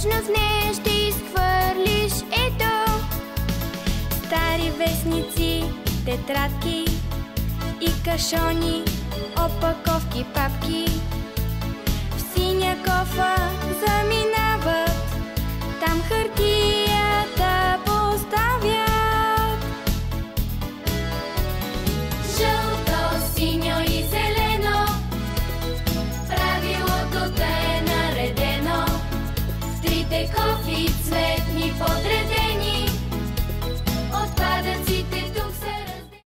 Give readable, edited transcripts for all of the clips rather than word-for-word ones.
Вечно в нея ще изхвърлиш ето стари вестници, тетрадки и кашони, опаковки, папки. В синя кофа заминават, там хартията поставят. Жълто, синьо и зелено, правилото да е наредено. В трите кофи цветни подредени, отпадъците тук са раздели.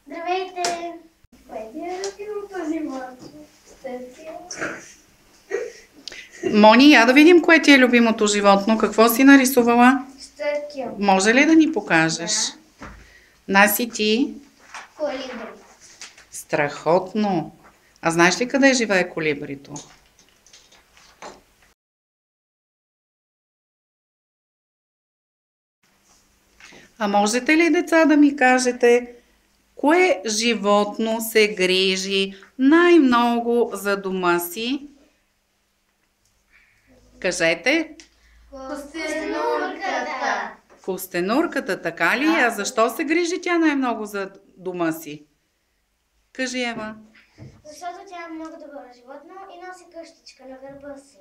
Здравейте! Кое ти е любимото животно? Мони, я да видим кое ти е любимото животно. Какво си нарисувала? Щъркил. Може ли да ни покажеш? Да. Наси ти? Колибри. Страхотно! А знаеш ли къде живее колибрито? А можете ли, деца, да ми кажете, кое животно се грижи най-много за дома си? Кажете. Костенурката. Костенурката, така ли? А защо се грижи тя най-много за дома си? Кажи, Ева. Защото тя е много добро животно и носи къщичка на гърба си.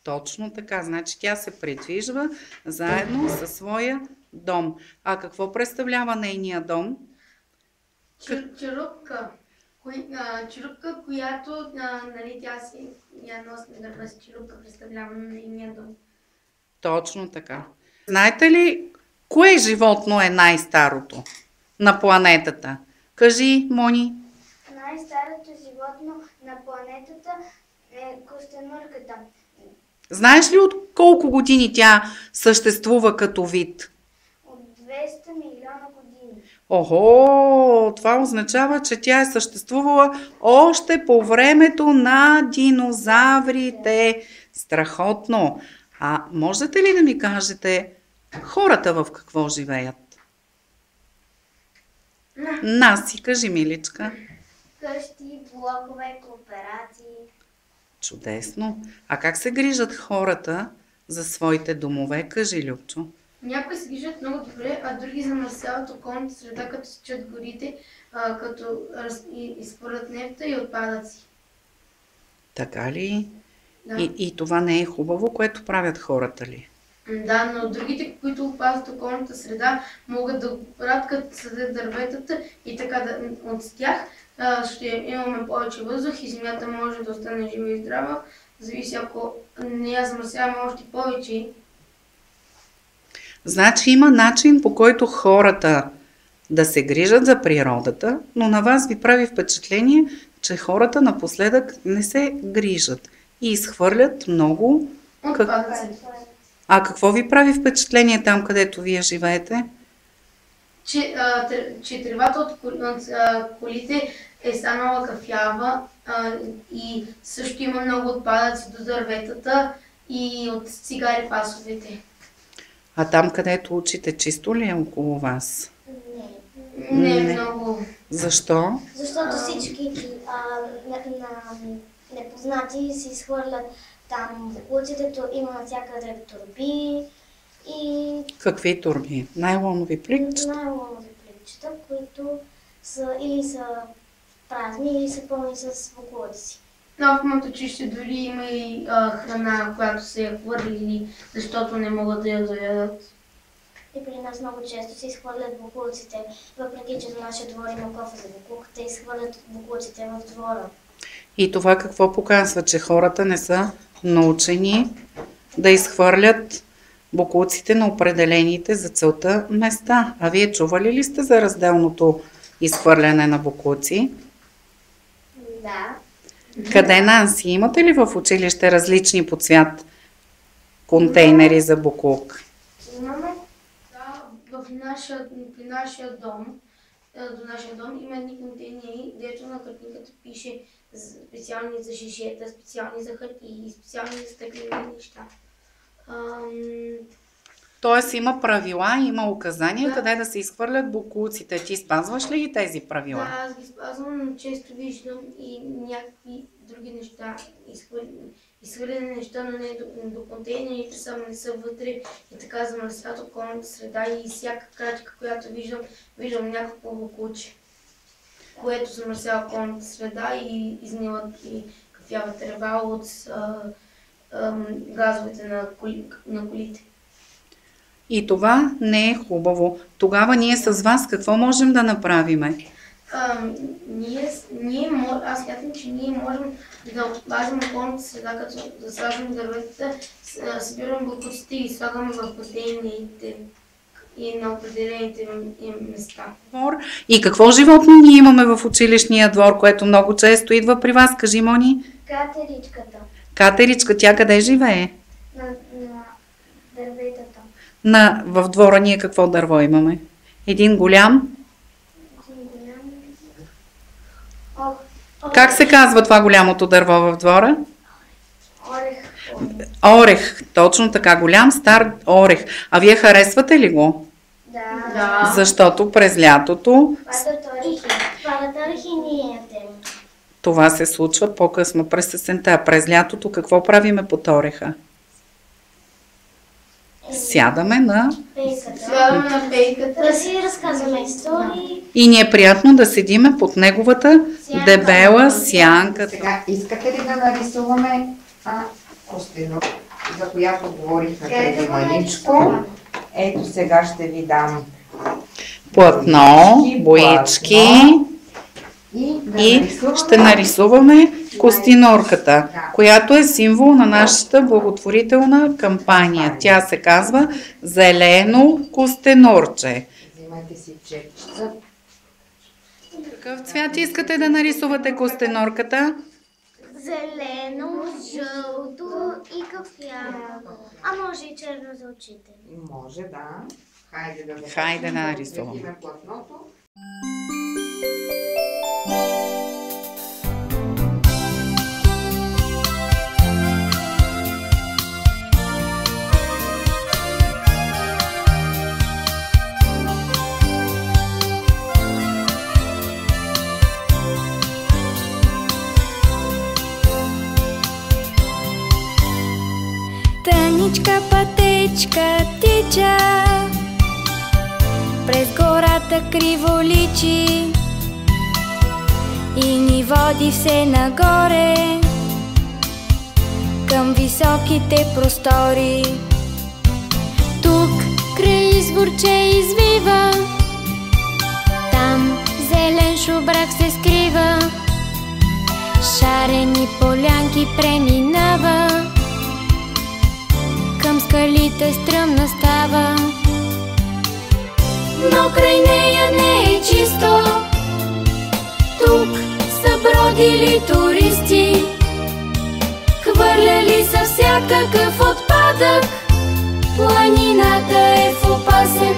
Точно така. Значи тя се придвижва заедно със своя дом. А какво представлява нейния дом? Черупка. Черупка, която нали, тя си я носи на гърба си. Черупка представлява на нейния дом. Точно така. Знаете ли, кое животно е най-старото на планетата? Кажи, Мони. Най-старото животно на планетата е костенурката. Знаеш ли от колко години тя съществува като вид? От 200 милиона години. Охо, това означава, че тя е съществувала още по времето на динозаврите. Страхотно! А можете ли да ми кажете хората в какво живеят? Наси, кажи, миличка. Къщи, блокове, кооперации. Чудесно. А как се грижат хората за своите домове? Кажи, Любчо. Някои се грижат много добре, а други замърсяват околната среда, като сечат горите, като изхвърлят нефта и отпадъци. Така ли? Да. И това не е хубаво, което правят хората ли? Да, но другите, които опазват околната среда, могат да го правят, като съдят дърветата и така от тях ще имаме повече въздух и земята може да остане жива и здрава. Зависи, ако не я замърсяваме още повече. Значи има начин, по който хората да се грижат за природата, но на вас ви прави впечатление, че хората напоследък не се грижат и изхвърлят много. Отпадъци. А какво ви прави впечатление там, където вие живеете? Че тревата от колите е станала кафява и също има много отпадъци до дърветата и от цигари пасовете. А там, където учите, чисто ли е около вас? Не. Не много. Защо? Защото всички непознати си изхвърлят там боклуците, има навсякъде турби и Какви турби? Найлонови пликчета? найлонови пликчета, които са или са празни, или са пълни с боклуци. Но в моето училище дори има и храна, която се е хвърлили, защото не могат да я доядат. И при нас много често се изхвърлят боклуците, въпреки че до нашия двор има кофа за боклук, те изхвърлят боклуците в двора. И това какво показва? Че хората не са научени да изхвърлят боклуците на определените за целта места. А вие чували ли сте за разделното изхвърляне на боклуци? Да. Къде, Нанси? Имате ли в училище различни по цвят контейнери за боклук? Имаме. Да, при нашия дом, до нашия дом има едни контейнери, дето на картинката пише специални за шишета, специални за хартии, специални за стъклени неща. Тоест има правила, има указания къде да се изхвърлят боклуците. Ти спазваш ли ги тези правила? Да, аз ги спазвам, но често виждам и някакви други неща изхвърляне неща на нея до контейнерите, само не са вътре и така замърсяват околната среда и всяка крачка, която виждам някакво бокуче, което замърсява околната среда и изнимат и кафява трева от газовете на колите. И това не е хубаво. Тогава ние с вас какво можем да направиме? Аз смятам, че ние можем да опазим околната среда, като засаждаме дърветата, събираме бокуците и слагаме в контейнерите и на определените им места. И какво животно ние имаме в училищния двор, което много често идва при вас? Кажи, Мони. Катеричката Катеричка, тя къде живее? на дърветата. В двора ние какво дърво имаме? Един голям. Как се казва това голямото дърво в двора? Орех. Орех. Точно така, голям стар орех. А вие харесвате ли го? Да. Защото през лятото Падат орехи и ние ядем. това се случва по-късно през есента. През лятото какво правиме под ореха? Сядаме на... Слагаме на пейката. Да си разказваме истории. И ни е приятно да седиме под неговата дебела сянка. Сега, искате ли да нарисуваме костено, за която говорихме преди маничко? Ето сега ще ви дам Платно, боички и ще нарисуваме костинорката, която е символ на нашата благотворителна кампания. Тя се казва Зелено костенорче. Взимайте си четчица. Какъв цвят искате да нарисувате костенорката? Зелено, жълто и кафяво. А може и черно за очите. Може, да. Хайде да нарисуваме. Взимаме платното. Тъничка пътечка тича през гората криволичи и ни води все нагоре към високите простори. Тук край изворче извива, там зелен шубрак се скрива, шарени полянки преминава, към скалите стръмна става, но край нея не е чисто. Тук са бродили туристи, хвърляли са всякакъв отпадък. Планината е в опасен